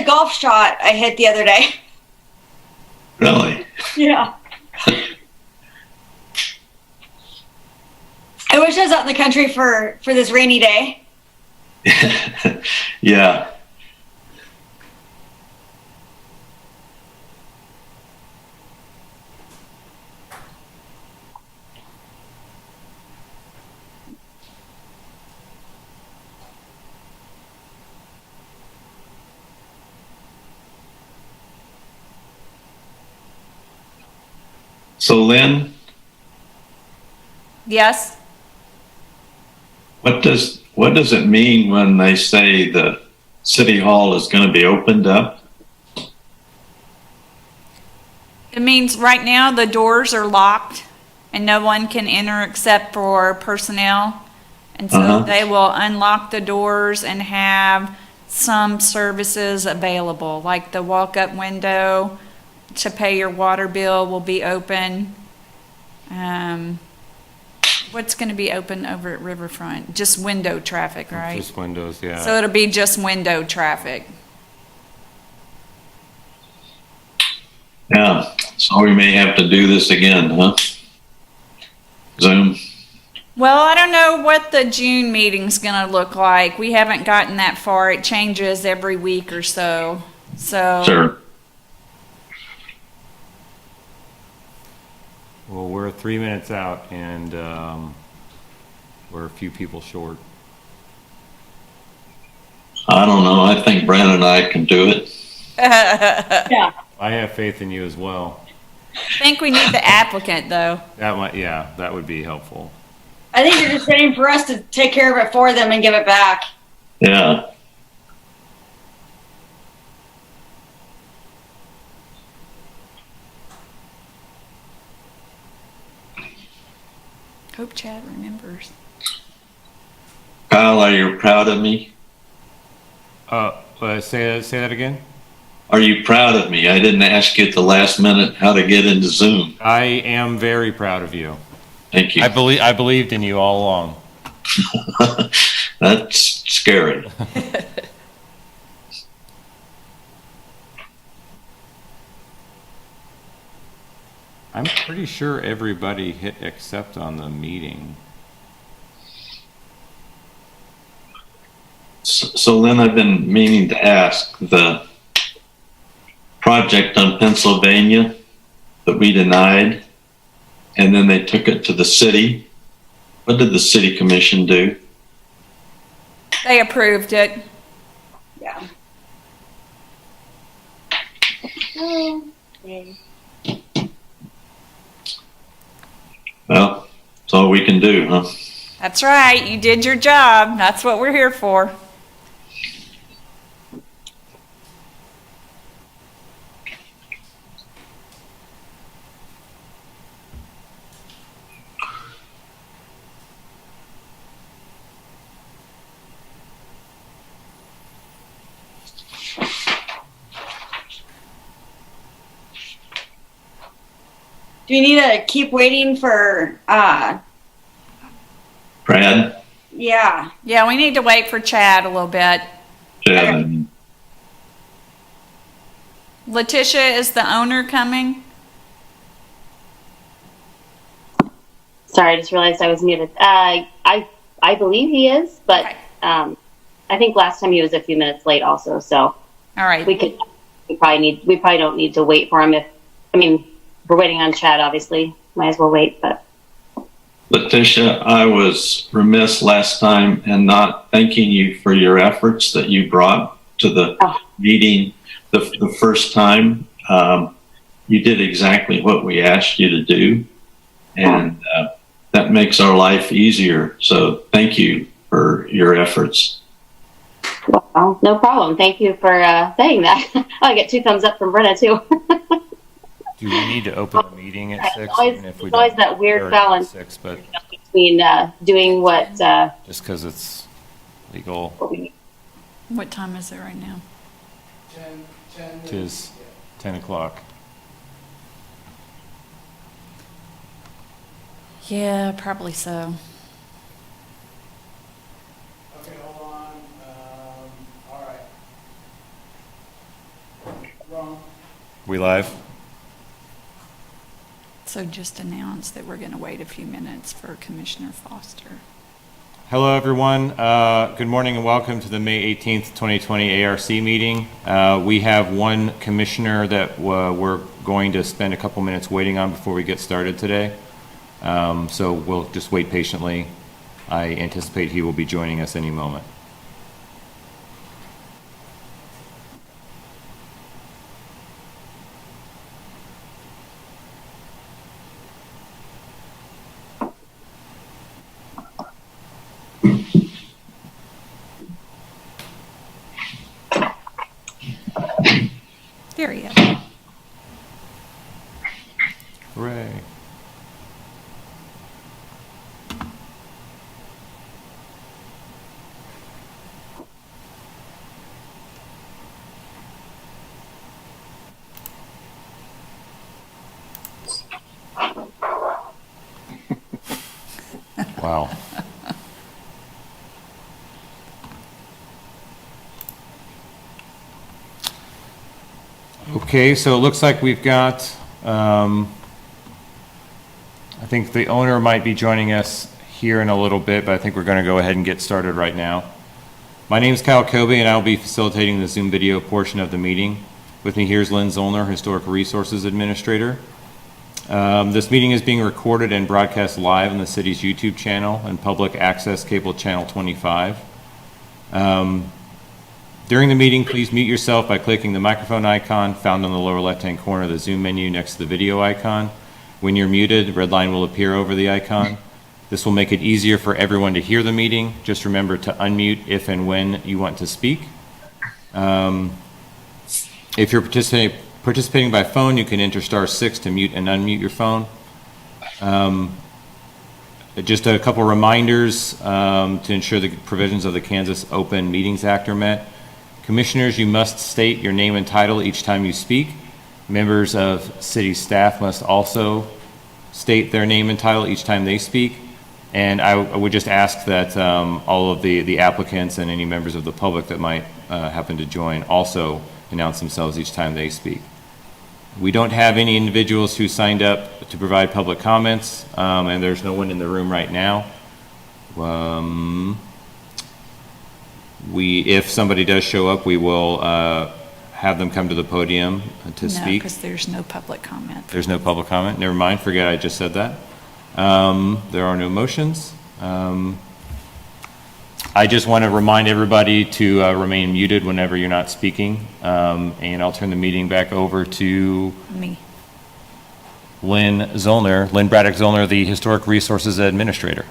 golf shot I hit the other day. Really? Yeah. I wish I was out in the country for this rainy day. Yeah. So, Lynn, Yes? what does it mean when they say the city hall is going to be opened up? It means right now the doors are locked and no one can enter except for personnel. And so they will unlock the doors and have some services available, like the walk-up window to pay your water bill will be open. What's going to be open over at Riverfront? Just window traffic, right? Just windows, yeah. So it'll be just window traffic. Yeah. So we may have to do this again, huh? Zoom. Well, I don't know what the June meeting's going to look like. We haven't gotten that far. It changes every week or so. Sure. Well, we're 3 minutes out, and we're a few people short. I don't know. I think Brenna and I can do it. Yeah. I have faith in you as well. I think we need the applicant, though. That would be helpful. I think you're just waiting for us to take care of it for them and give it back. Yeah. Hope Chad remembers. Kyle, are you proud of me? Say that again? Are you proud of me? I didn't ask you at the last minute how to get into Zoom. I am very proud of you. Thank you. I believed in you all along. That's scary. I'm pretty sure everybody hit accept on the meeting. So then I've been meaning to ask, the project on Pennsylvania that we denied, and then they took it to the city. What did the city commission do? They approved it. Yeah. Okay. Well, that's all we can do, huh? That's right. You did your job. That's what we're here for. Do you need to keep waiting for, Brad? yeah. Yeah, we need to wait for Chad a little bit. Chad? Leticia, is the owner coming? Sorry, I just realized I was muted. I believe he is, but Okay. I think last time he was a few minutes late also. So All right. we probably don't need to wait for him. We're waiting on Chad, obviously. Might as well wait, but. Leticia, I was remiss last time in not thanking you for your efforts that you brought to the meeting the first time. You did exactly what we asked you to do, and that makes our life easier. So thank you for your efforts. Well, no problem. Thank you for saying that. I get 2 thumbs up from Brenna, too. Do we need to open the meeting at 6? It's always that weird balance 6, but between doing what... just because it's legal. What time is it right now? 10. It is 10 o'clock. Yeah, probably so. Okay, hold on. All right. wrong. We live? So just announce that we're going to wait a few minutes for Commissioner Foster. Hello, everyone. Good morning and welcome to the May 18th, 2020 ARC meeting. We have one commissioner that we're going to spend a couple minutes waiting on before we get started today. So we'll just wait patiently. I anticipate he will be joining us any moment. There he is. Hooray. Wow. Okay, so it looks like we've got, I think the owner might be joining us here in a little bit, but I think we're going to go ahead and get started right now. My name is Kyle Kobe, and I'll be facilitating the Zoom video portion of the meeting. With me here is Lynne Zollner, Historic Resources Administrator. This meeting is being recorded and broadcast live on the city's YouTube channel and public access cable channel 25. During the meeting, please mute yourself by clicking the microphone icon found on the lower left-hand corner of the Zoom menu next to the video icon. When you're muted, a red line will appear over the icon. This will make it easier for everyone to hear the meeting. Just remember to unmute if and when you want to speak. If you're participating by phone, you can enter *6 to mute and unmute your phone. Just a couple reminders to ensure the provisions of the Kansas Open Meetings Act are met. Commissioners, you must state your name and title each time you speak. Members of city staff must also state their name and title each time they speak. And I would just ask that all of the applicants and any members of the public that might happen to join also announce themselves each time they speak. We don't have any individuals who signed up to provide public comments, and there's no one in the room right now. If somebody does show up, we will have them come to the podium to speak. No, because there's no public comment. There's no public comment? Never mind, forget I just said that. There are no motions. I just want to remind everybody to remain muted whenever you're not speaking, and I'll turn the meeting back over to Me. Lynne Zollner, Lynne Braddock Zollner, the Historic Resources Administrator.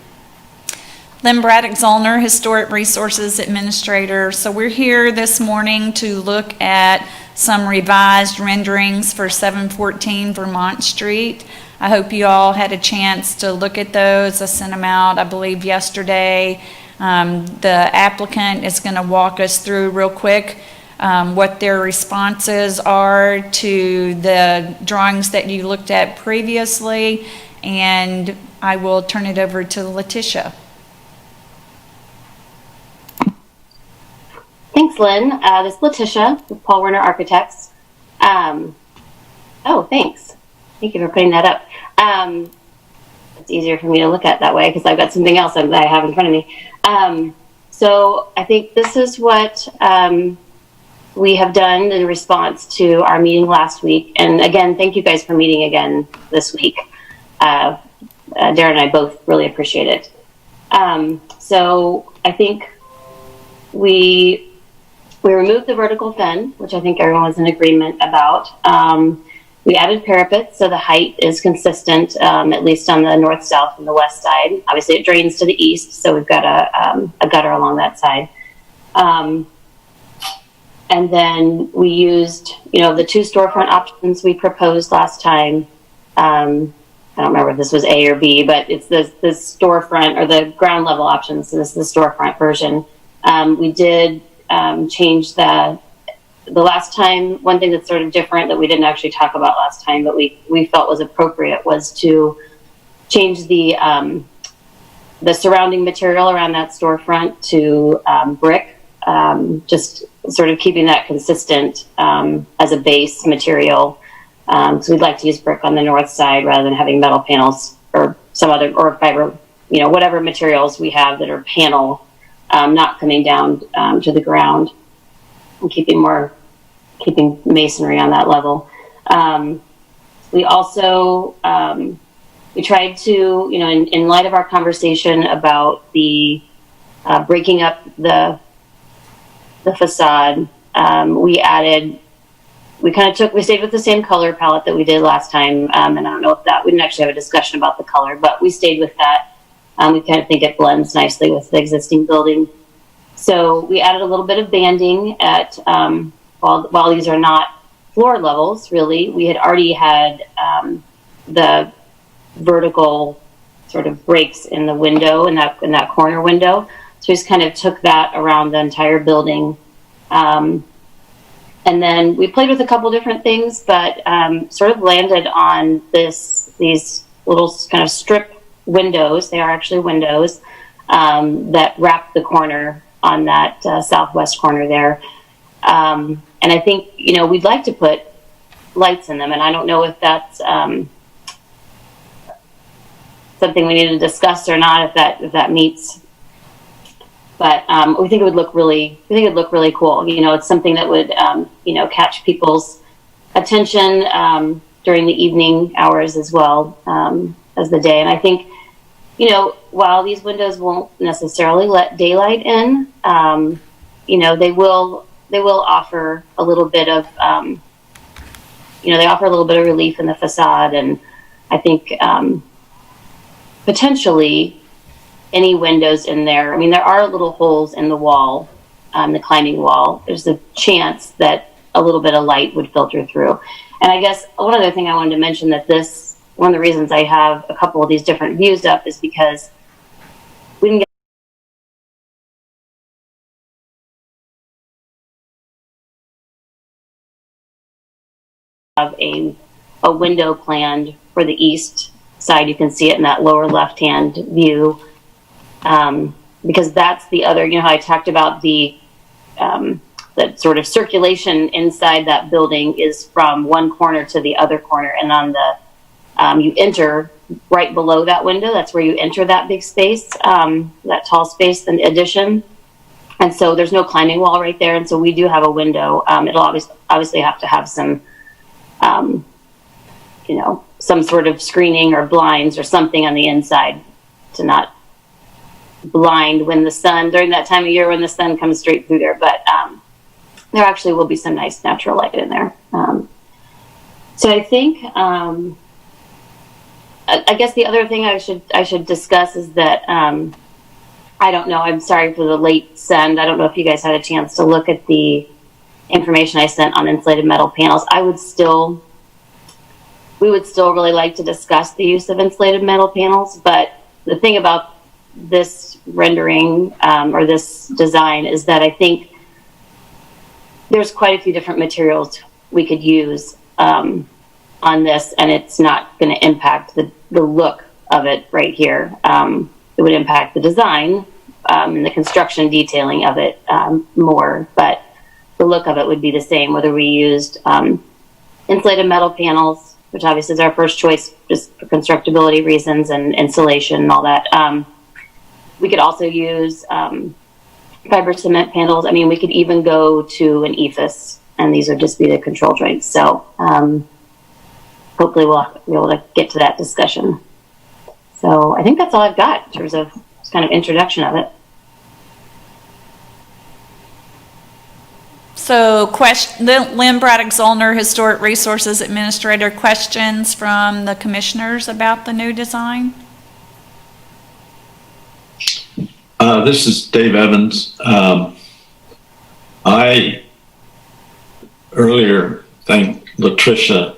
Lynne Braddock Zollner, Historic Resources Administrator. So we're here this morning to look at some revised renderings for 714 Vermont Street. I hope you all had a chance to look at those. I sent them out, I believe, yesterday. The applicant is going to walk us through real quick what their responses are to the drawings that you looked at previously, and I will turn it over to Leticia. Thanks, Lynn. This is Leticia with Paul Werner Architects. Oh, thanks. Thank you for putting that up. It's easier for me to look at that way because I've got something else that I have in front of me. So I think this is what we have done in response to our meeting last week. And again, thank you guys for meeting again this week. Darren and I both really appreciate it. So I think we removed the vertical fin, which I think everyone was in agreement about. We added parapets, so the height is consistent, at least on the north, south, and the west side. Obviously, it drains to the east, so we've got a gutter along that side. And then we used, the two storefront options we proposed last time. I don't remember if this was A or B, but it's the storefront or the ground level options. So this is the storefront version. We did change the last time. One thing that's sort of different that we didn't actually talk about last time, but we felt was appropriate, was to change the surrounding material around that storefront to brick just sort of keeping that consistent as a base material. So we'd like to use brick on the north side rather than having metal panels or some other, or fiber, whatever materials we have that are panel, not coming down to the ground, and keeping masonry on that level. We also, we tried to, in light of our conversation about the breaking up the facade, we stayed with the same color palette that we did last time. And I don't know if we didn't actually have a discussion about the color, but we stayed with that. We kind of think it blends nicely with the existing building. So we added a little bit of banding at, while these are not floor levels, really, we had already had the vertical sort of breaks in the window, in that corner window. So we just kind of took that around the entire building. And then we played with a couple different things, but sort of landed on these little kind of strip windows. They are actually windows that wrap the corner on that southwest corner there. And I think, we'd like to put lights in them, and I don't know if that's something we need to discuss or not, if that meets. But we think it would look really cool. It's something that would, catch people's attention during the evening hours as well as the day. And I think, while these windows won't necessarily let daylight in, they will offer a little bit of, they offer a little bit of relief in the facade. And I think potentially any windows in there. I mean, there are little holes in the wall, the climbing wall. There's a chance that a little bit of light would filter through. And I guess one other thing I wanted to mention, that one of the reasons I have a couple of these different views up is because we can get have a window planned for the east side. You can see it in that lower left-hand view. Because that's the other, how I talked about that sort of circulation inside that building is from one corner to the other corner. And on you enter right below that window. That's where you enter that big space, that tall space, the addition. And so there's no climbing wall right there. And so we do have a window. It'll obviously have to have some, some sort of screening or blinds or something on the inside to not blind when the sun, during that time of year when the sun comes straight through there. But there actually will be some nice natural light in there. So I think, I guess the other thing I should discuss is that, I don't know, I'm sorry for the late send. I don't know if you guys had a chance to look at the information I sent on insulated metal panels. We would still really like to discuss the use of insulated metal panels, but the thing about this rendering or this design is that I think there's quite a few different materials we could use on this, and it's not going to impact the look of it right here. It would impact the design and the construction detailing of it more, but the look of it would be the same whether we used insulated metal panels, which obviously is our first choice just for constructability reasons and insulation and all that. We could also use fiber cement panels. I mean, we could even go to an EFIS, and these would just be the control joints. So hopefully we'll be able to get to that discussion. So I think that's all I've got in terms of this kind of introduction of it. So Lynne, Braddock, Zollner, Historic Resources Administrator, questions from the commissioners about the new design? This is Dave Evans. I earlier thanked Leticia,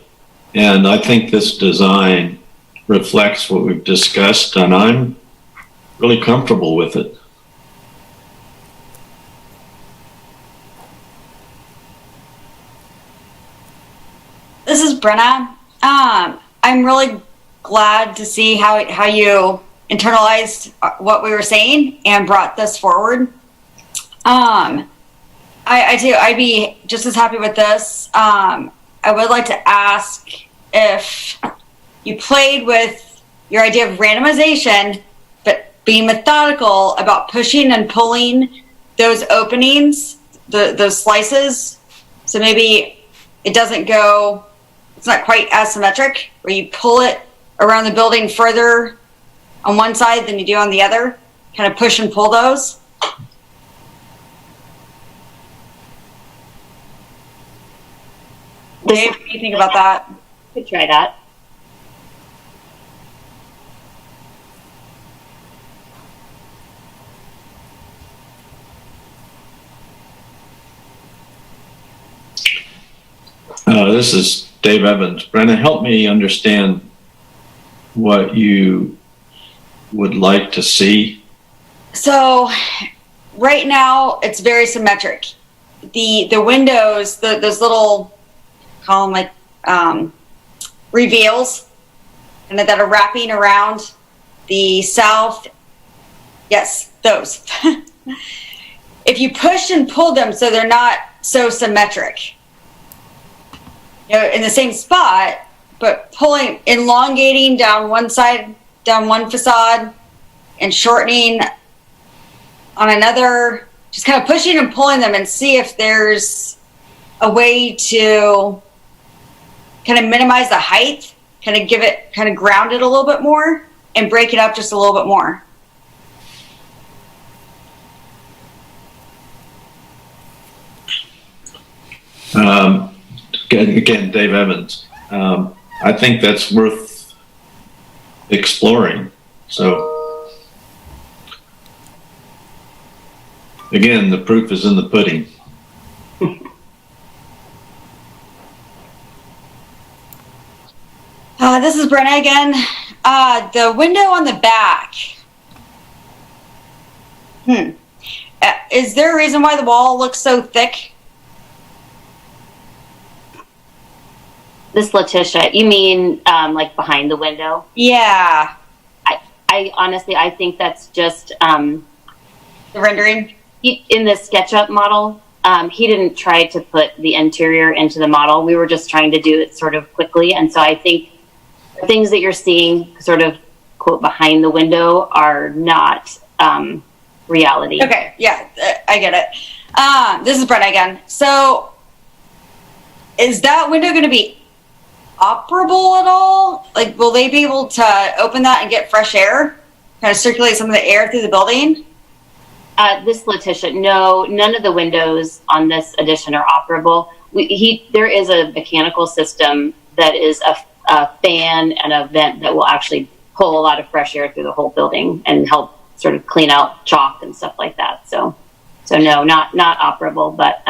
and I think this design reflects what we've discussed, and I'm really comfortable with it. This is Brenna. I'm really glad to see how you internalized what we were saying and brought this forward. I do. I'd be just as happy with this. I would like to ask if you played with your idea of randomization, but being methodical about pushing and pulling those openings, those slices. So maybe it doesn't go, it's not quite as symmetric, where you pull it around the building further on one side than you do on the other. Kind of push and pull those. Dave, what do you think about that? Could try that. This is Dave Evans. Brenna, help me understand what you would like to see. So right now it's very symmetric. The windows, those little, call them like reveals, and that are wrapping around the south. Yes, those. If you push and pull them so they're not so symmetric, in the same spot, but pulling, elongating down one side, down one facade, and shortening on another, just kind of pushing and pulling them, and see if there's a way to kind of minimize the height, kind of ground it a little bit more, and break it up just a little bit more. Again, Dave Evans. I think that's worth exploring. So, again, the proof is in the pudding. This is Brenna again. The window on the back. Is there a reason why the wall looks so thick? This Leticia, you mean like behind the window? Yeah. I honestly, I think that's just The rendering? in the SketchUp model. He didn't try to put the interior into the model. We were just trying to do it sort of quickly. And so I think the things that you're seeing sort of, quote, behind the window are not reality. Okay, yeah, I get it. This is Brenna again. So, is that window going to be operable at all? Like, will they be able to open that and get fresh air? Kind of circulate some of the air through the building? This Leticia, no, none of the windows on this addition are operable. There is a mechanical system that is a fan and a vent that will actually pull a lot of fresh air through the whole building and help sort of clean out chalk and stuff like that. So no, not operable, but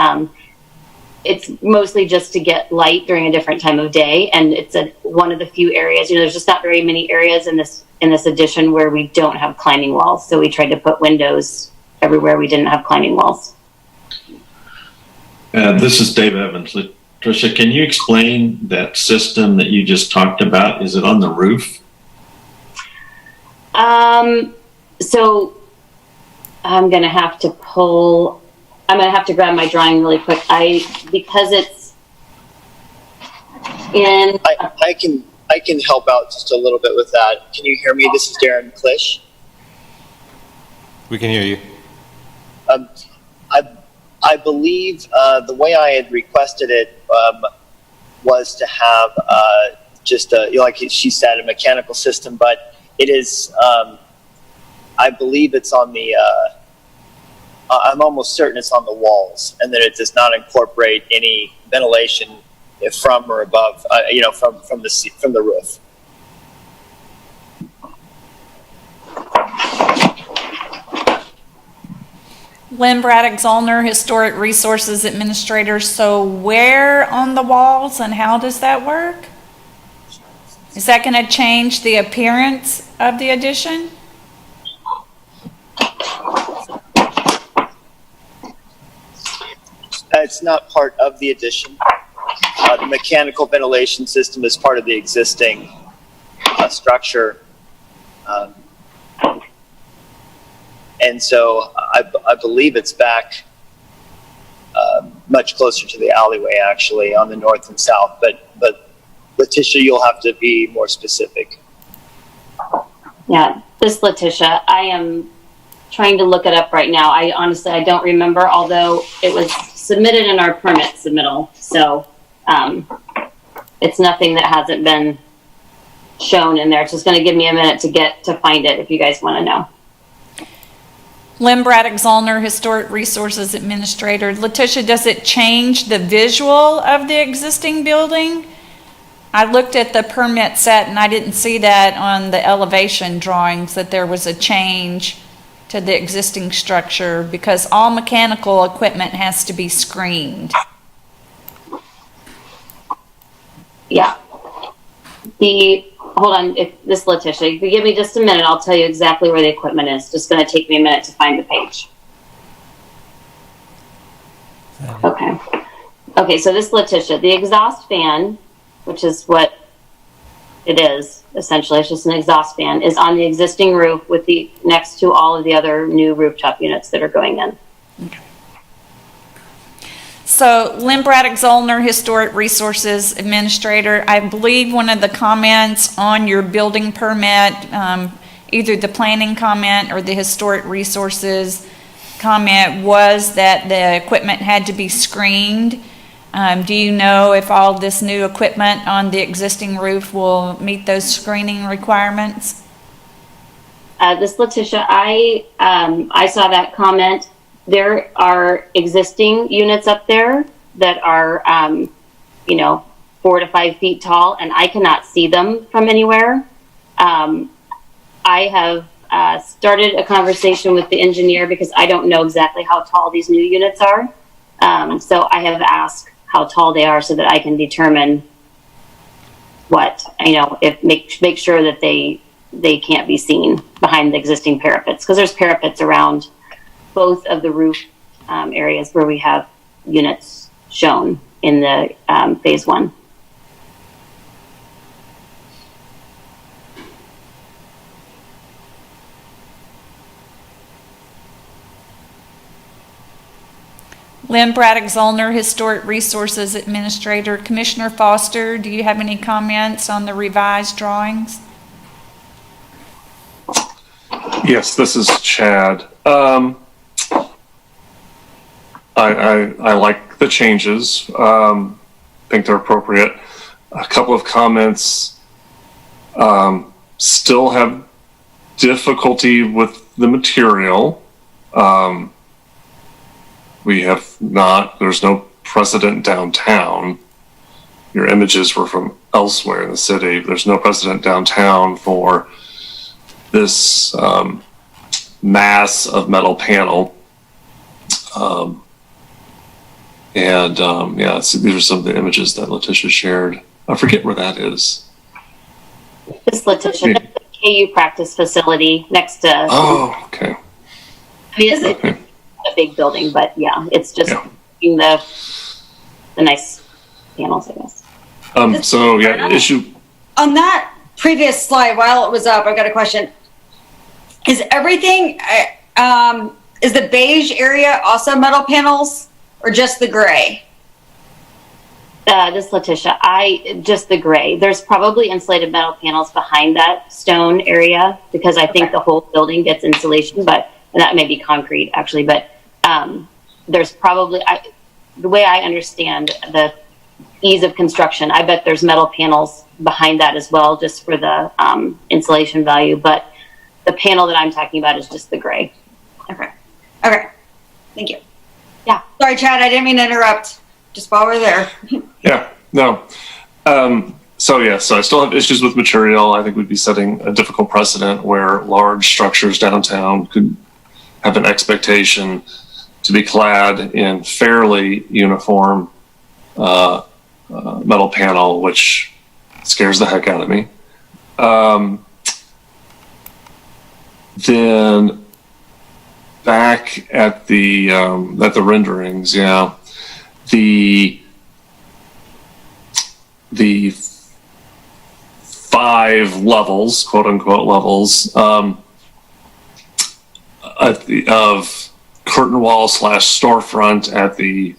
it's mostly just to get light during a different time of day. And it's one of the few areas, there's just not very many areas in this addition where we don't have climbing walls. So we tried to put windows everywhere we didn't have climbing walls. This is Dave Evans. Tricia, can you explain that system that you just talked about? Is it on the roof? So I'm going to have to grab my drawing really quick. Because it's in. I can help out just a little bit with that. Can you hear me? This is Darren Klisch. We can hear you. I believe the way I had requested it was to have just like she said, a mechanical system, but it is. I believe it's on the. I'm almost certain it's on the walls, and that it does not incorporate any ventilation from or above. From the roof. Lynne, Braddock, Zollner, Historic Resources Administrator. So where on the walls and how does that work? Is that going to change the appearance of the addition? It's not part of the addition. The mechanical ventilation system is part of the existing structure. And so I believe it's back much closer to the alleyway, actually, on the north and south. But Leticia, you'll have to be more specific. Yeah, this Leticia, I am trying to look it up right now. I honestly, I don't remember, although it was submitted in our permit submittal. So it's nothing that hasn't been shown in there. It's just going to give me a minute to find it if you guys want to know. Lynne, Braddock, Zollner, Historic Resources Administrator. Leticia, does it change the visual of the existing building? I looked at the permit set and I didn't see that on the elevation drawings, that there was a change to the existing structure, because all mechanical equipment has to be screened. Yeah. Hold on, if this Leticia, if you give me just a minute, I'll tell you exactly where the equipment is. Just going to take me a minute to find the page. Okay. Okay, so this Leticia, the exhaust fan, which is what it is, essentially, it's just an exhaust fan, is on the existing roof with the next to all of the other new rooftop units that are going in. Okay. So Lynne, Braddock, Zollner, Historic Resources Administrator, I believe one of the comments on your building permit, either the planning comment or the Historic Resources comment, was that the equipment had to be screened. Do you know if all this new equipment on the existing roof will meet those screening requirements? This Leticia, I saw that comment. There are existing units up there that are, 4 to 5 feet tall, and I cannot see them from anywhere. I have started a conversation with the engineer because I don't know exactly how tall these new units are. So I have asked how tall they are so that I can determine make sure that they can't be seen behind the existing parapets, because there's parapets around both of the roof areas where we have units shown in the phase 1. Lynne, Braddock, Zollner, Historic Resources Administrator. Commissioner Foster, do you have any comments on the revised drawings? Yes, this is Chad. I like the changes. Think they're appropriate. A couple of comments. Still have difficulty with the material. There's no precedent downtown. Your images were from elsewhere in the city. There's no precedent downtown for this mass of metal panel. These are some of the images that Leticia shared. I forget where that is. This Leticia, that's the KU practice facility next to. Oh, okay. I mean, it's a big building, but yeah, it's just the nice panels, I guess. Issue. On that previous slide, while it was up, I've got a question. Is everything, is the beige area also metal panels or just the gray? This Leticia, just the gray. There's probably insulated metal panels behind that stone area because I think the whole building gets insulation, and that may be concrete actually, but there's probably, the way I understand the ease of construction, I bet there's metal panels behind that as well, just for the insulation value, but the panel that I'm talking about is just the gray. Okay. Thank you. Yeah. Sorry, Chad, I didn't mean to interrupt. Just while we're there. Yeah, no. So I still have issues with material. I think we'd be setting a difficult precedent where large structures downtown could have an expectation to be clad in fairly uniform metal panel, which scares the heck out of me. Then back at the renderings, the 5 levels, quote unquote levels, of curtain wall / storefront at the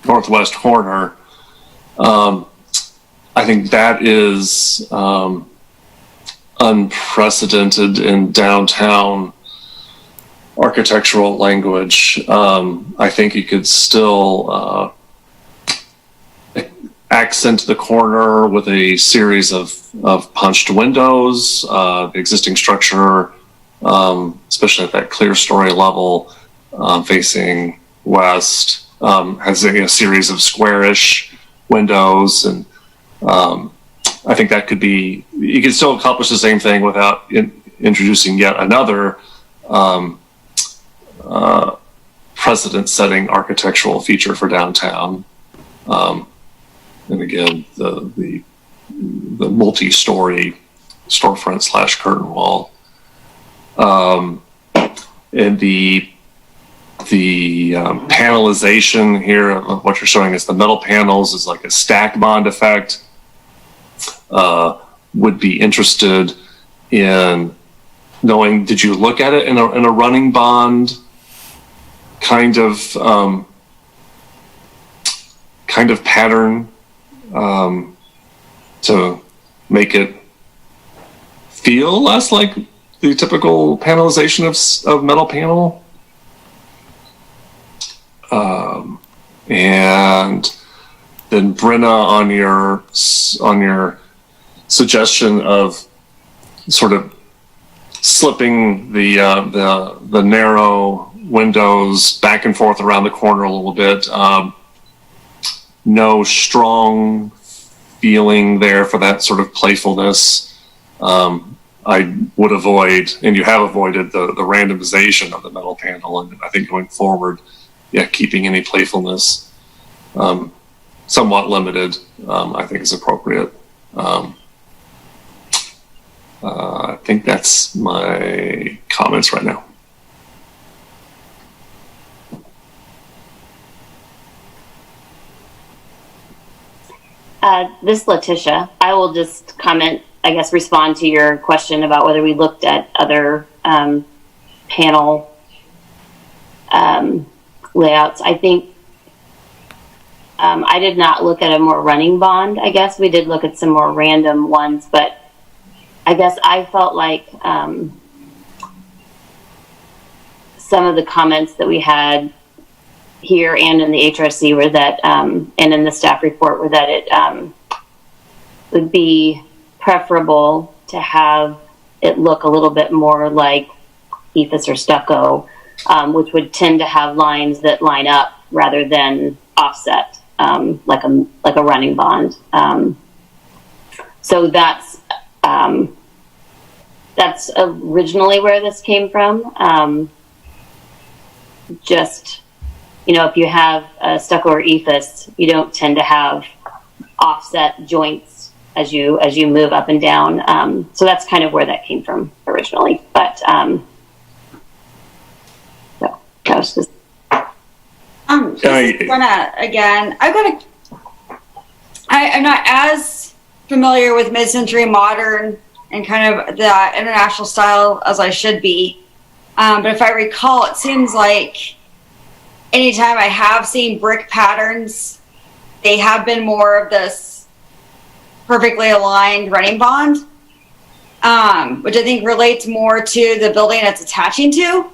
northwest corner. I think that is unprecedented in downtown architectural language. I think you could still accent the corner with a series of punched windows. The existing structure, especially at that clear story level, facing west, has a series of squarish windows, and I think that could be, you could still accomplish the same thing without introducing yet another precedent-setting architectural feature for downtown. And again, the multi-story storefront / curtain wall, and the panelization here. What you're showing is the metal panels is like a stack bond effect. Would be interested in knowing, did you look at it in a running bond kind of pattern to make it feel less like the typical panelization of metal panel? And then Brenna, on your suggestion of sort of slipping the narrow windows back and forth around the corner a little bit. No strong feeling there for that sort of playfulness. I would avoid, and you have avoided, the randomization of the metal panel, and I think going forward, keeping any playfulness somewhat limited, I think is appropriate. I think that's my comments right now. This is Leticia. I will just comment, I guess, respond to your question about whether we looked at other panel layouts. I think I did not look at a more running bond. I guess we did look at some more random ones, but I guess I felt like some of the comments that we had here and in the HRC were that, and in the staff report, were that it would be preferable to have it look a little bit more like ephes or stucco, which would tend to have lines that line up rather than offset, like a running bond. So that's originally where this came from. Just, if you have a stucco or ephes, you don't tend to have offset joints as you move up and down. So that's kind of where that came from originally. But so that was just. Brenna, again, I'm not as familiar with mid-century modern and kind of the international style as I should be. But if I recall, it seems like anytime I have seen brick patterns, they have been more of this perfectly aligned running bond, which I think relates more to the building it's attaching to.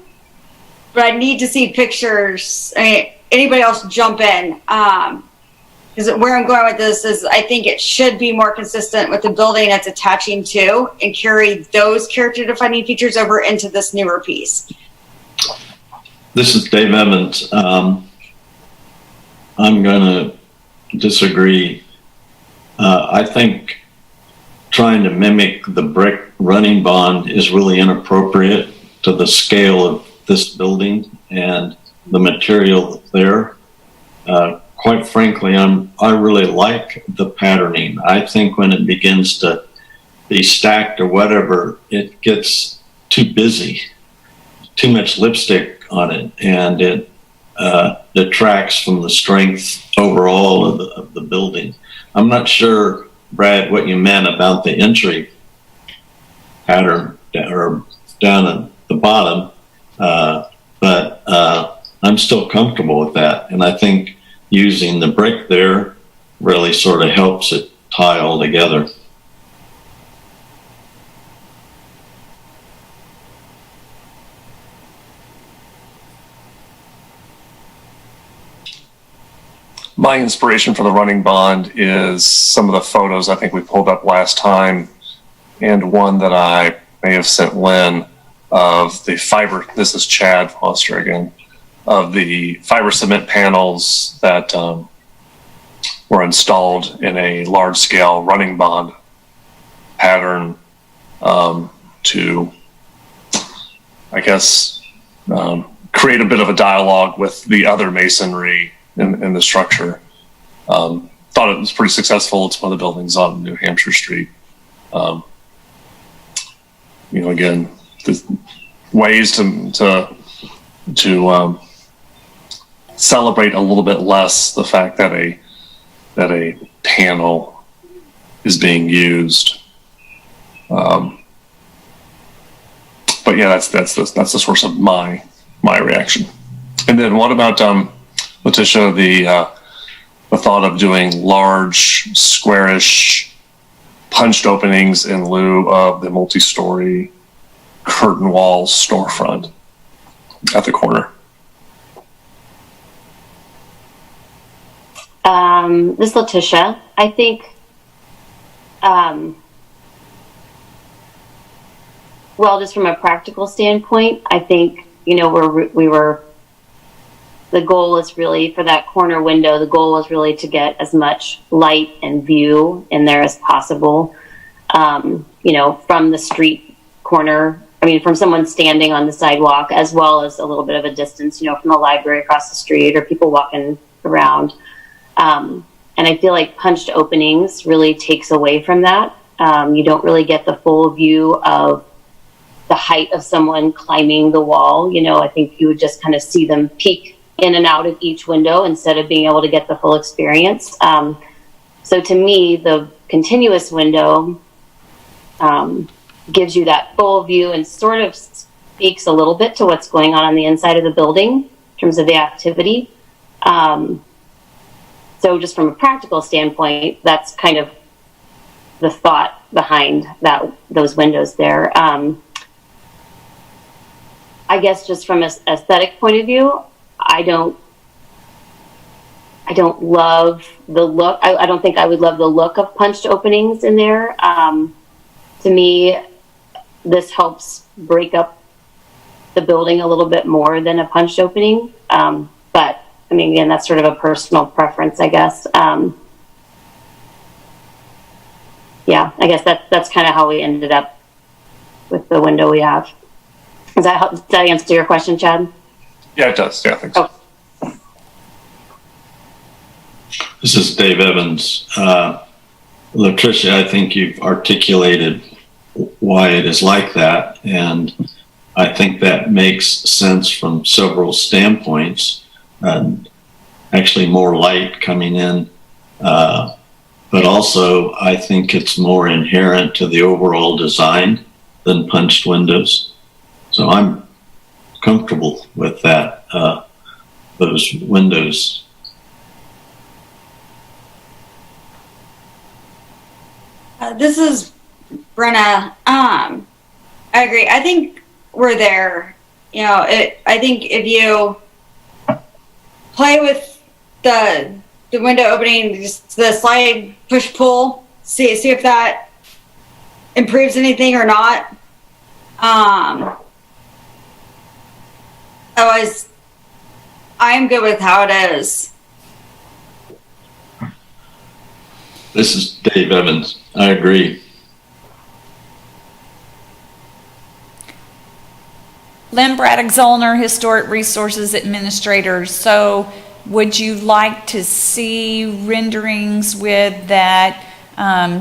But I need to see pictures. I mean, anybody else jump in. Because where I'm going with this is I think it should be more consistent with the building it's attaching to and carry those character defining features over into this newer piece. This is Dave Evans. I'm going to disagree. I think trying to mimic the brick running bond is really inappropriate to the scale of this building and the material there. Quite frankly, I really like the patterning. I think when it begins to be stacked or whatever, it gets too busy, too much lipstick on it, and it detracts from the strength overall of the building. I'm not sure, Brad, what you meant about the entry pattern or down at the bottom, but I'm still comfortable with that, and I think using the brick there really sort of helps it tie all together. My inspiration for the running bond is some of the photos I think we pulled up last time, and one that I may have sent Lynne of the fiber. This is Chad Foster again, of the fiber cement panels that were installed in a large scale running bond pattern to, I guess, create a bit of a dialogue with the other masonry in the structure. Thought it was pretty successful. It's one of the buildings on New Hampshire Street. Again, the ways to celebrate a little bit less the fact that a panel is being used. But yeah, that's the source of my reaction. And then what about Leticia, the thought of doing large, squarish, punched openings in lieu of the multi-story curtain wall storefront at the corner? This is Leticia. I think, well, just from a practical standpoint, I think, the goal is really for that corner window, the goal is really to get as much light and view in there as possible, from the street corner. From someone standing on the sidewalk, as well as a little bit of a distance, from the library across the street or people walking around. And I feel like punched openings really takes away from that. You don't really get the full view of the height of someone climbing the wall. I think you would just kind of see them peek in and out of each window instead of being able to get the full experience. So to me, the continuous window gives you that full view and sort of speaks a little bit to what's going on the inside of the building in terms of the activity. So just from a practical standpoint, that's kind of the thought behind those windows there. I guess just from an aesthetic point of view, I don't love the look. I don't think I would love the look of punched openings in there. To me, this helps break up the building a little bit more than a punched opening. But again, that's sort of a personal preference, I guess. Yeah, I guess that's kind of how we ended up with the window we have. Does that answer your question, Chad? Yeah, it does. Yeah, I think so. Oh. This is Dave Evans. Leticia, I think you've articulated why it is like that, and I think that makes sense from several standpoints. Actually, more light coming in, but also I think it's more inherent to the overall design than punched windows. So I'm comfortable with that, those windows. This is Brenna. I agree. I think we're there. I think if you play with the window opening, just the slide, push, pull, see if that improves anything or not. Otherwise, I'm good with how it is. This is Dave Evans. I agree. Lynne, Braddock, Zollner, Historic Resources Administrator. So would you like to see renderings with that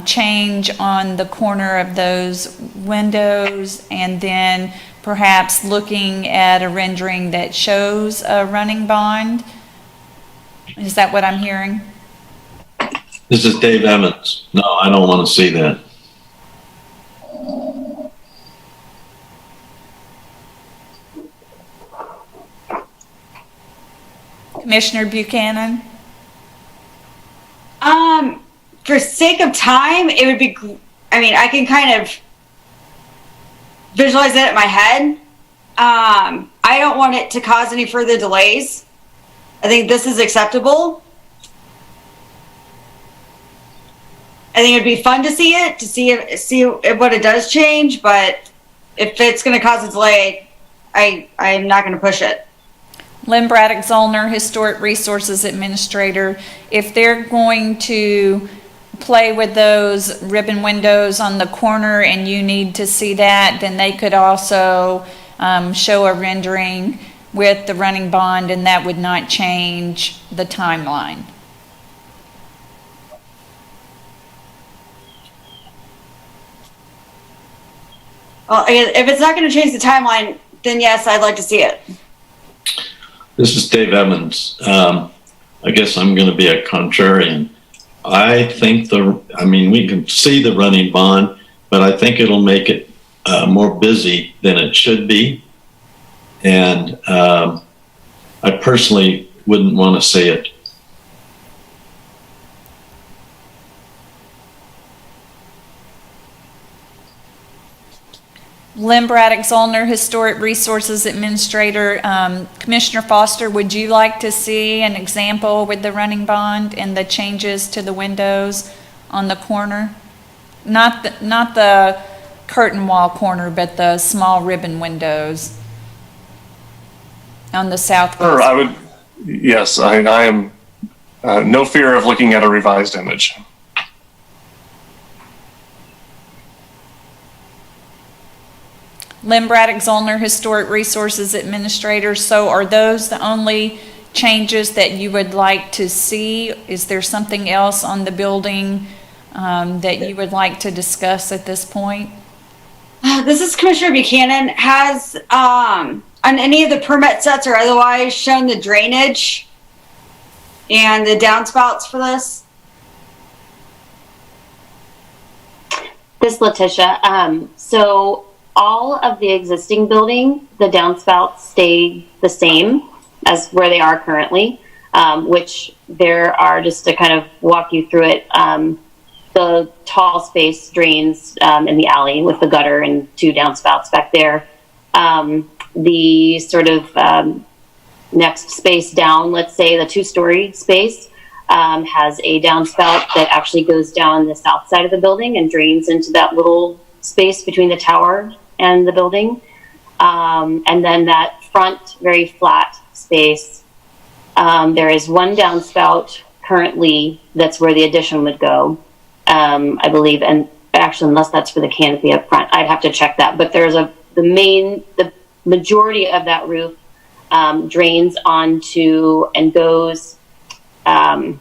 change on the corner of those windows, and then perhaps looking at a rendering that shows a running bond? Is that what I'm hearing? This is Dave Evans. No, I don't want to see that. Commissioner Buchanan? For sake of time, it would be, I can kind of visualize it in my head. I don't want it to cause any further delays. I think this is acceptable. I think it'd be fun to see it, see what it does change, but if it's going to cause a delay, I'm not going to push it. Lynne, Braddock, Zollner, Historic Resources Administrator, if they're going to play with those ribbon windows on the corner and you need to see that, then they could also show a rendering with the running bond, and that would not change the timeline. Well, if it's not going to change the timeline, then yes, I'd like to see it. This is Dave Evans. I guess I'm going to be a contrarian. I think we can see the running bond, but I think it'll make it more busy than it should be. And I personally wouldn't want to see it. Lynne, Braddock, Zollner, Historic Resources Administrator. Commissioner Foster, would you like to see an example with the running bond and the changes to the windows on the corner? Not the curtain wall corner, but the small ribbon windows on the south. Sure, I would. Yes, I am no fear of looking at a revised image. Lynne, Braddock, Zollner, Historic Resources Administrator. So are those the only changes that you would like to see? Is there something else on the building that you would like to discuss at this point? This is Commissioner Buchanan. Has on any of the permit sets or otherwise shown the drainage and the downspouts for this? This Leticia. So all of the existing building, the downspouts stay the same as where they are currently, which there are, just to kind of walk you through it, the tall space drains in the alley with the gutter and 2 downspouts back there. The sort of next space down, let's say the 2-story space, has a downspout that actually goes down the south side of the building and drains into that little space between the tower and the building. And then that front, very flat space, there is one downspout currently that's where the addition would go, I believe. And actually, unless that's for the canopy up front, I'd have to check that. But there's the majority of that roof drains onto and goes, I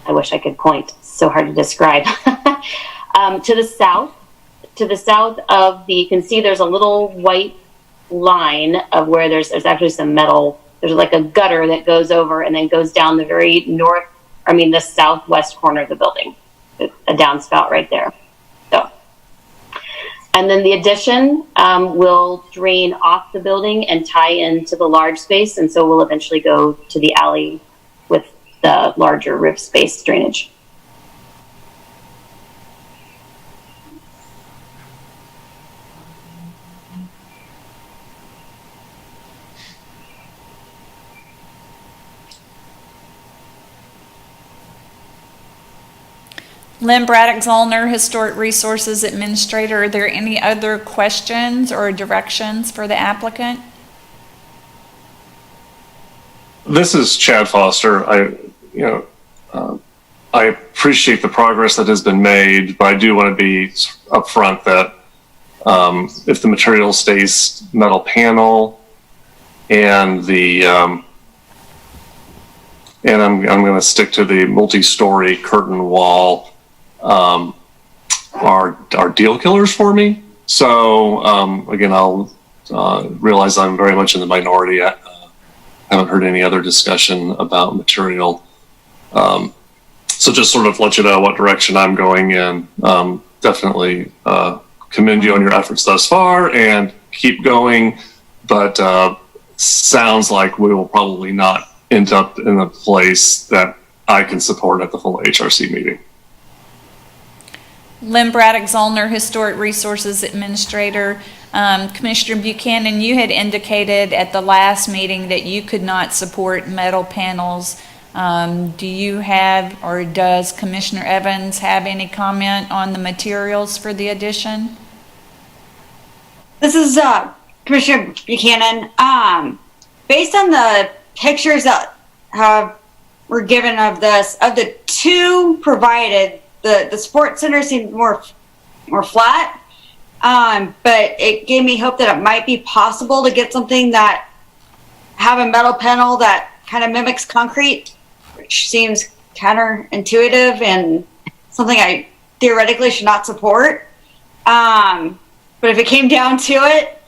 wish I could point, it's so hard to describe, to the south. To the south of you can see there's a little white line of where there's actually some metal. There's like a gutter that goes over and then goes down the very the southwest corner of the building. A downspout right there. So, and then the addition will drain off the building and tie into the large space, and so we'll eventually go to the alley with the larger roof space drainage. Lynne, Braddock, Zollner, Historic Resources Administrator. Are there any other questions or directions for the applicant? This is Chad Foster. I appreciate the progress that has been made, but I do want to be upfront that if the material stays metal panel and I'm going to stick to the multi-story curtain wall, are deal killers for me. So again, I'll realize I'm very much in the minority. I haven't heard any other discussion about material. So just sort of let you know what direction I'm going in. Definitely commend you on your efforts thus far and keep going. But sounds like we will probably not end up in a place that I can support at the full HRC meeting. Lynne, Braddock, Zollner, Historic Resources Administrator. Commissioner Buchanan, you had indicated at the last meeting that you could not support metal panels. Do you have, or does Commissioner Evans have any comment on the materials for the addition? This is Commissioner Buchanan. Based on the pictures that were given of this, of the two provided, the sports center seemed more flat, but it gave me hope that it might be possible to get something that have a metal panel that kind of mimics concrete, which seems counterintuitive and something I theoretically should not support. But if it came down to it,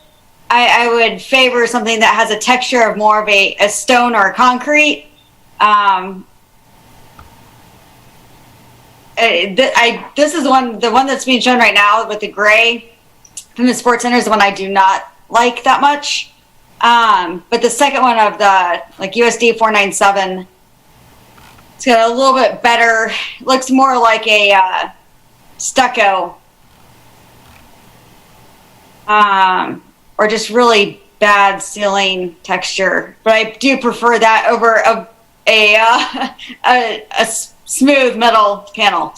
I would favor something that has a texture of more of a stone or a concrete. This is the one that's being shown right now with the gray from the sports center is the one I do not like that much. But the second one of the USD 497, it's got a little bit better, looks more like a stucco, or just really bad ceiling texture. But I do prefer that over a smooth metal panel.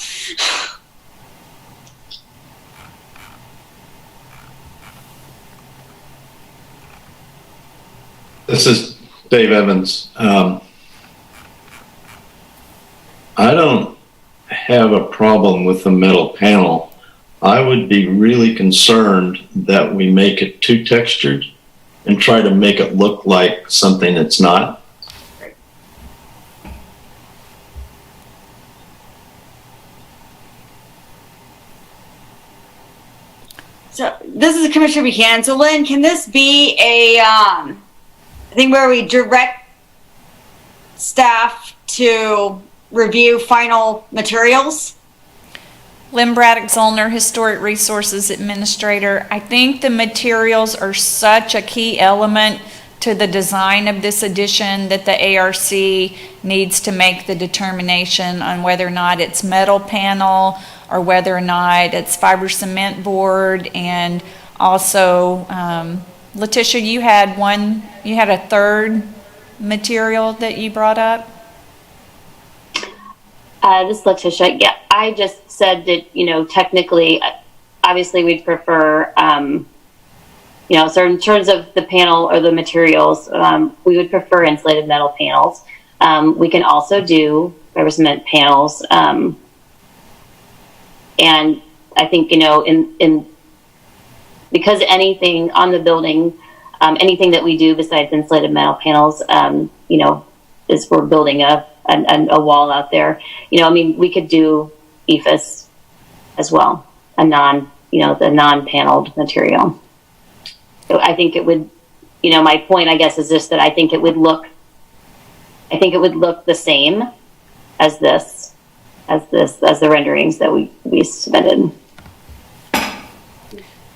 This is Dave Evans. I don't have a problem with the metal panel. I would be really concerned that we make it too textured and try to make it look like something it's not. So this is Commissioner Buchanan. So Lynn, can this be a thing where we direct staff to review final materials? Lynne, Braddock, Zollner, Historic Resources Administrator. I think the materials are such a key element to the design of this addition that the ARC needs to make the determination on whether or not it's metal panel or whether or not it's fiber cement board. And also, Leticia, you had a third material that you brought up? This is Leticia. Yeah, I just said that, technically, obviously we'd prefer, so in terms of the panel or the materials, we would prefer insulated metal panels. We can also do fiber cement panels. And I think, because anything on the building, anything that we do besides insulated metal panels, is we're building a wall out there. We could do EFS as well, the non-paneled material. So I think it would, my point, I guess, is just that I think it would look the same as the renderings that we submitted.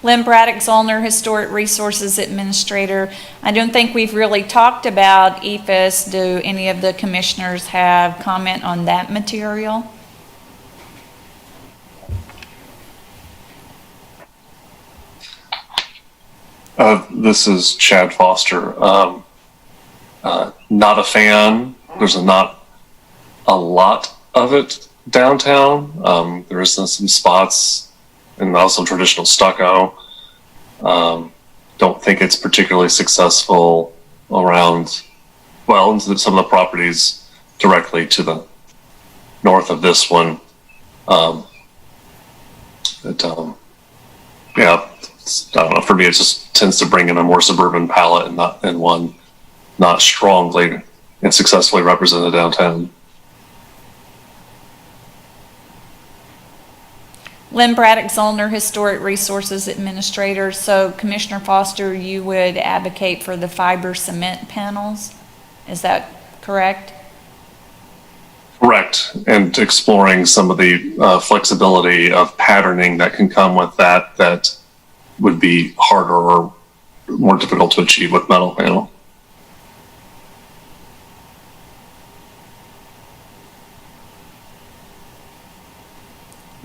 Lynne, Braddock, Zollner, Historic Resources Administrator. I don't think we've really talked about EFS. Do any of the commissioners have comment on that material? This is Chad Foster. Not a fan. There's not a lot of it downtown. There is some spots and also traditional stucco. Don't think it's particularly successful around, some of the properties directly to the north of this one. I don't know, for me it just tends to bring in a more suburban palette and one not strongly and successfully represented downtown. Lynne, Braddock, Zollner, Historic Resources Administrator. So Commissioner Foster, you would advocate for the fiber cement panels? Is that correct? Correct, and exploring some of the flexibility of patterning that can come with that would be harder or more difficult to achieve with metal panel.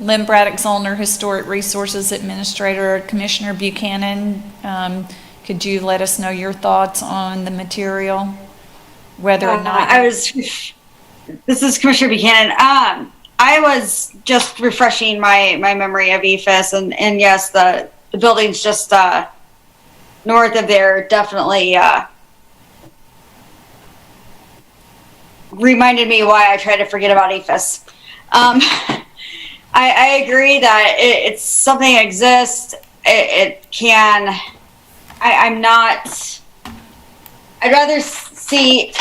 Lynne, Braddock, Zollner, Historic Resources Administrator. Commissioner Buchanan, could you let us know your thoughts on the material? Whether or not this is Commissioner Buchanan. I was just refreshing my memory of EFIS, and yes, the buildings just north of there definitely reminded me why I try to forget about EFIS. I agree that it's something that exists. It can. I'd rather see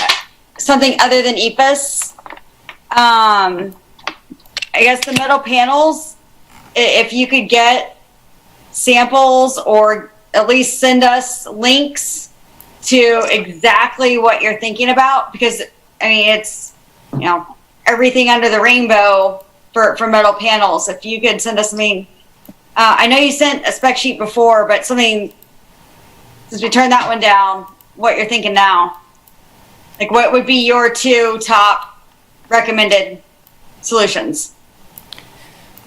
something other than EFIS. I guess the metal panels, if you could get samples or at least send us links to exactly what you're thinking about, because I mean, it's, everything under the rainbow for metal panels. If you could send us something, I know you sent a spec sheet before, but something, since we turned that one down, what you're thinking now. Like, what would be your 2 top recommended solutions?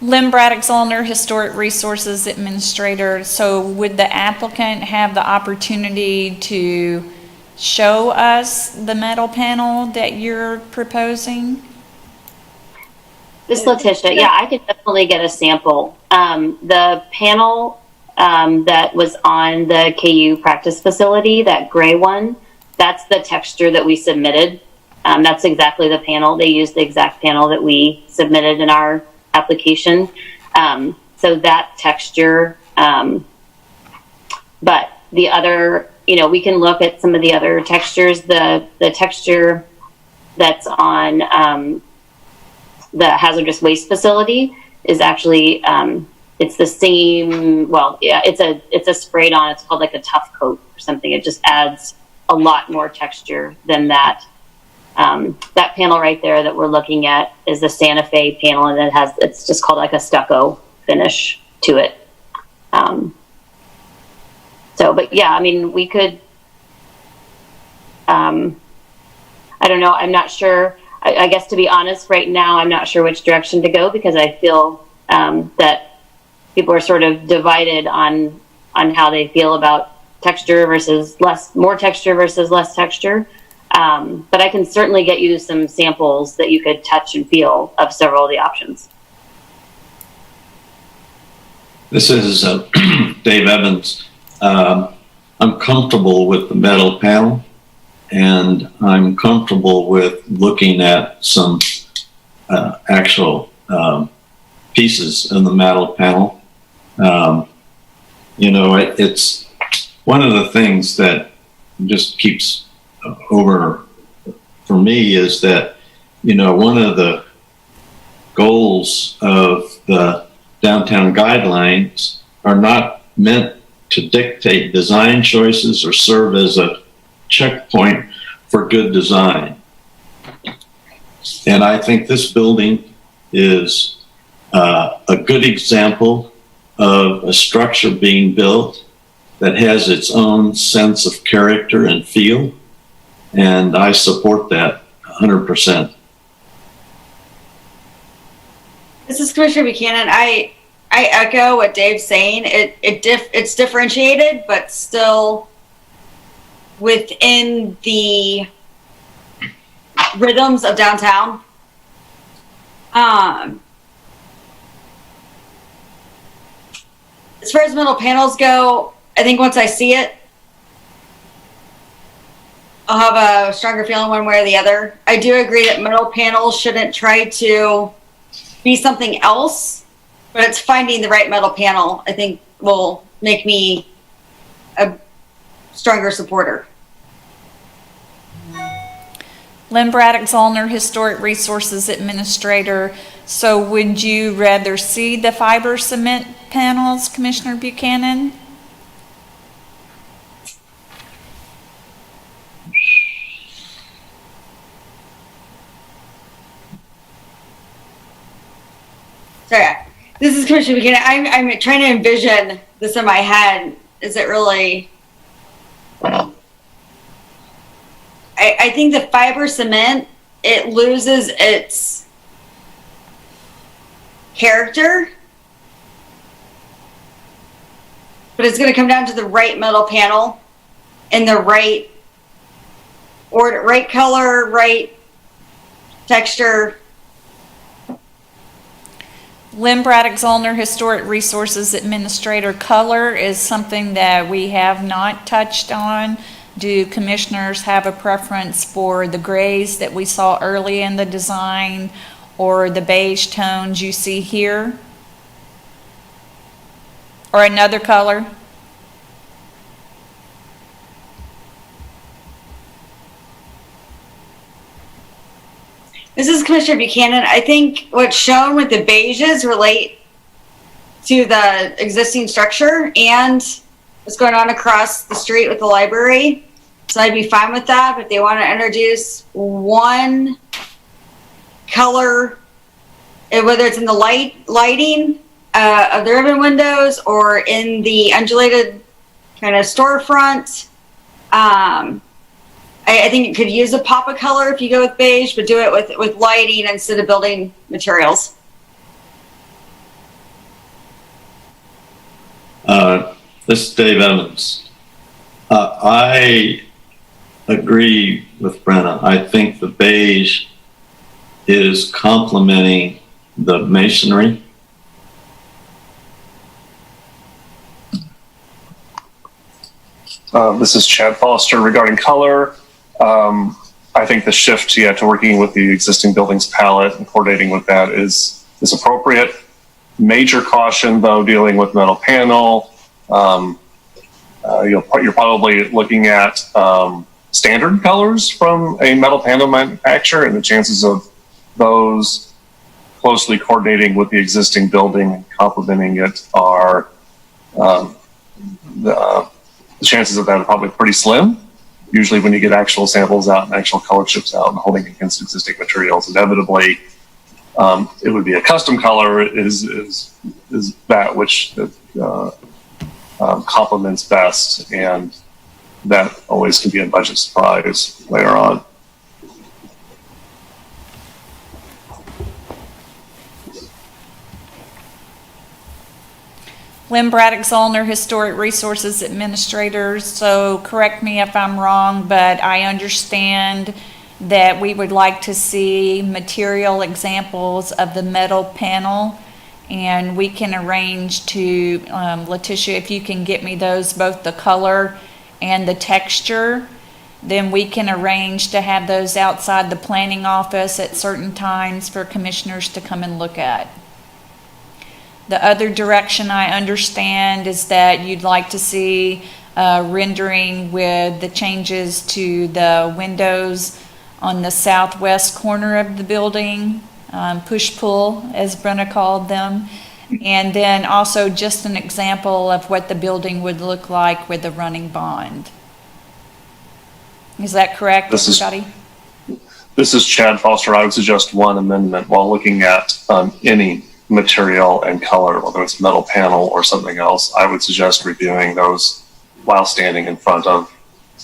Lynne, Braddock, Zollner, Historic Resources Administrator. So would the applicant have the opportunity to show us the metal panel that you're proposing? This is Leticia. Yeah, I could definitely get a sample. The panel that was on the KU practice facility, that gray one, that's the texture that we submitted. That's exactly the panel. They used the exact panel that we submitted in our application. So that texture, but the other, we can look at some of the other textures. The texture that's on the hazardous waste facility is actually, it's the same, well, yeah, it's a sprayed on, it's called like a tough coat or something. It just adds a lot more texture than that. That panel right there that we're looking at is the Santa Fe panel, and it's just called like a stucco finish to it. But yeah, I mean, we could, I don't know, I'm not sure. I guess, to be honest, right now, I'm not sure which direction to go, because I feel that people are sort of divided on how they feel about texture versus more texture versus less texture. But I can certainly get you some samples that you could touch and feel of several of the options. This is Dave Evans. I'm comfortable with the metal panel, and I'm comfortable with looking at some actual pieces in the metal panel. It's one of the things that just keeps over for me is that, one of the goals of the downtown guidelines are not meant to dictate design choices or serve as a checkpoint for good design. And I think this building is a good example of a structure being built that has its own sense of character and feel. And I support that 100%. This is Commissioner Buchanan. I echo what Dave's saying. It's differentiated, but still within the rhythms of downtown. As far as metal panels go, I think once I see it, I'll have a stronger feeling one way or the other. I do agree that metal panels shouldn't try to be something else, but it's finding the right metal panel, I think, will make me a stronger supporter. Lynne, Braddock, Zollner, Historic Resources Administrator. So would you rather see the fiber cement panels, Commissioner Buchanan? Sorry, this is Commissioner Buchanan. I'm trying to envision this in my head. Is it really? I think the fiber cement, it loses its character. But it's going to come down to the right metal panel in the right order, right color, right texture. Lynne, Braddock, Zollner, Historic Resources Administrator. Color is something that we have not touched on. Do commissioners have a preference for the grays that we saw early in the design or the beige tones you see here? Or another color? This is Commissioner Buchanan. I think what's shown with the beiges relate to the existing structure and what's going on across the street with the library. So I'd be fine with that, but they want to introduce one color, whether it's in the lighting of the ribbon windows or in the undulated kind of storefront. I think you could use a pop of color if you go with beige, but do it with lighting instead of building materials. This is Dave Evans. I agree with Brenna. I think the beige is complementing the masonry. This is Chad Foster regarding color. I think the shift to working with the existing buildings palette and coordinating with that is appropriate. Major caution though, dealing with metal panel. You're probably looking at standard colors from a metal panel manufacturer, and the chances of those closely coordinating with the existing building and complementing it are the chances of that are probably pretty slim. Usually when you get actual samples out and actual color chips out and holding against existing materials, inevitably it would be a custom color is that which complements best, and that always can be a budget surprise later on. Lynne, Braddock, Zollner, Historic Resources Administrators. So correct me if I'm wrong, but I understand that we would like to see material examples of the metal panel, and we can arrange to, Leticia, if you can get me those, both the color and the texture, then we can arrange to have those outside the planning office at certain times for commissioners to come and look at. The other direction I understand is that you'd like to see rendering with the changes to the windows on the southwest corner of the building, push-pull, as Brenna called them, and then also just an example of what the building would look like with a running bond. Is that correct, everybody? This is Chad Foster. I would suggest one amendment while looking at any material and color, whether it's metal panel or something else. I would suggest reviewing those while standing in front of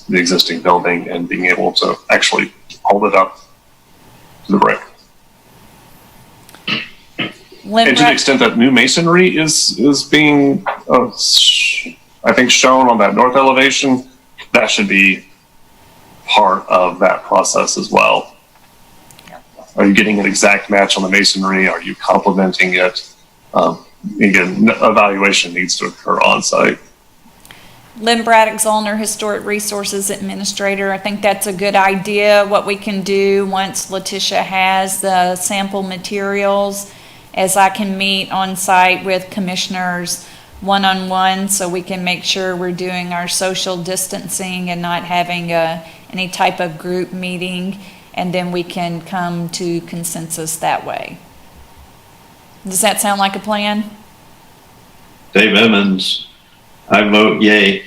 the existing building and being able to actually hold it up to the brick. And to the extent that new masonry is being, I think, shown on that north elevation, that should be part of that process as well. Are you getting an exact match on the masonry? Are you complementing it? Again, evaluation needs to occur on site. Lynne, Braddock, Zollner, Historic Resources Administrator. I think that's a good idea. What we can do once Leticia has the sample materials, as I can meet on site with commissioners one-on-one, so we can make sure we're doing our social distancing and not having any type of group meeting, and then we can come to consensus that way. Does that sound like a plan? Dave Evans, I vote yay.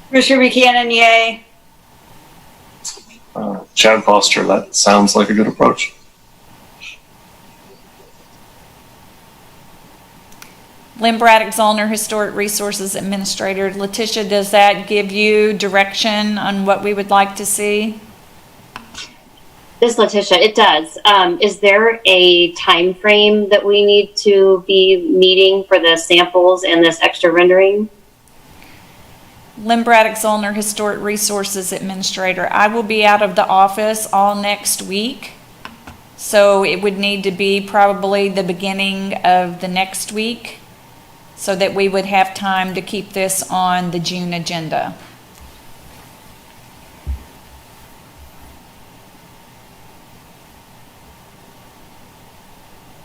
Commissioner Buchanan, yay. Chad Foster, that sounds like a good approach. Lynne, Braddock, Zollner, Historic Resources Administrator. Leticia, does that give you direction on what we would like to see? This Leticia, it does. Is there a time frame that we need to be meeting for the samples and this extra rendering? Lynne, Braddock, Zollner, Historic Resources Administrator. I will be out of the office all next week, so it would need to be probably the beginning of the next week so that we would have time to keep this on the June agenda.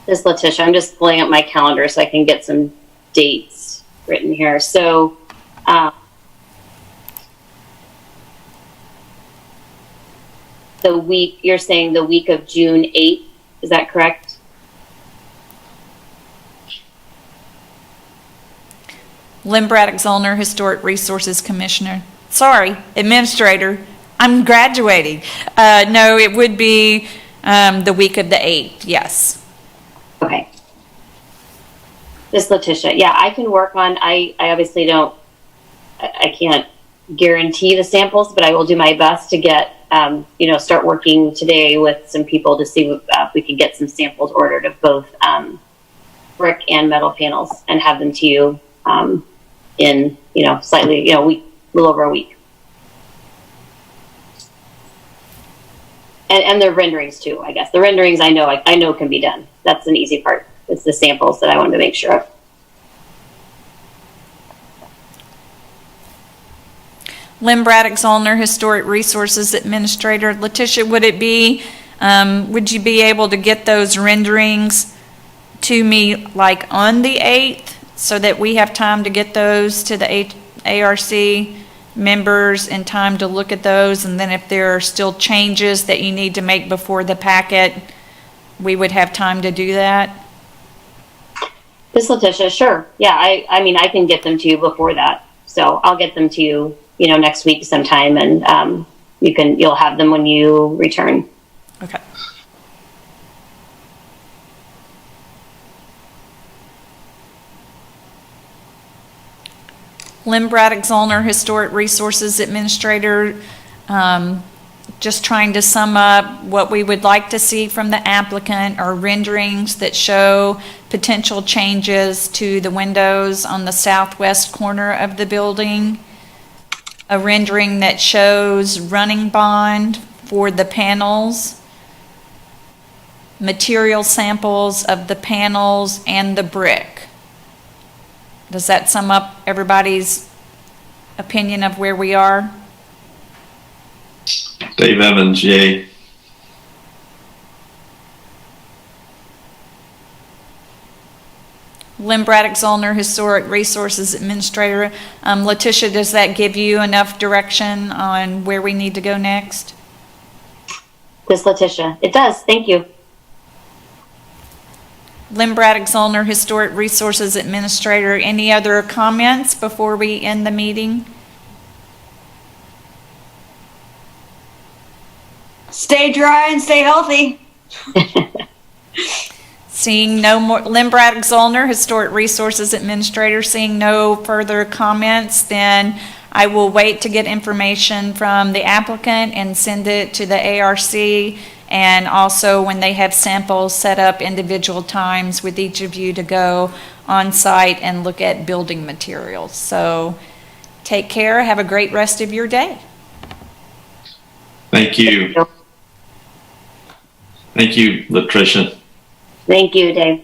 This Leticia, I'm just pulling up my calendar so I can get some dates written here. So, the week, you're saying the week of June 8th, is that correct? Lynne, Braddock, Zollner, Historic Resources Commissioner. Sorry, Administrator. I'm graduating. No, it would be the week of the 8th, yes. Okay. This Leticia, yeah, I can work on, I obviously don't, I can't guarantee the samples, but I will do my best to get, start working today with some people to see if we can get some samples ordered of both brick and metal panels and have them to you in, slightly, a little over a week. And the renderings too, I guess. The renderings I know can be done. That's an easy part. It's the samples that I wanted to make sure of. Lynne, Braddock, Zollner, Historic Resources Administrator. Leticia, would you be able to get those renderings to me like on the 8th so that we have time to get those to the ARC members in time to look at those, and then if there are still changes that you need to make before the packet, we would have time to do that? This Leticia, sure. Yeah, I mean, I can get them to you before that. So I'll get them to you, next week sometime, and you'll have them when you return. Okay. Lynne, Braddock, Zollner, Historic Resources Administrator. Just trying to sum up what we would like to see from the applicant are renderings that show potential changes to the windows on the southwest corner of the building, a rendering that shows running bond for the panels, material samples of the panels and the brick. Does that sum up everybody's opinion of where we are? Dave Evans, yay. Lynne, Braddock, Zollner, Historic Resources Administrator. Leticia, does that give you enough direction on where we need to go next? This Leticia, it does. Thank you. Lynne, Braddock, Zollner, Historic Resources Administrator. Any other comments before we end the meeting? Stay dry and stay healthy. Seeing no more, Lynne, Braddock, Zollner, Historic Resources Administrator. Seeing no further comments, then I will wait to get information from the applicant and send it to the ARC. And also when they have samples, set up individual times with each of you to go on site and look at building materials. So take care. Have a great rest of your day. Thank you. Thank you, Leticia. Thank you, Dave.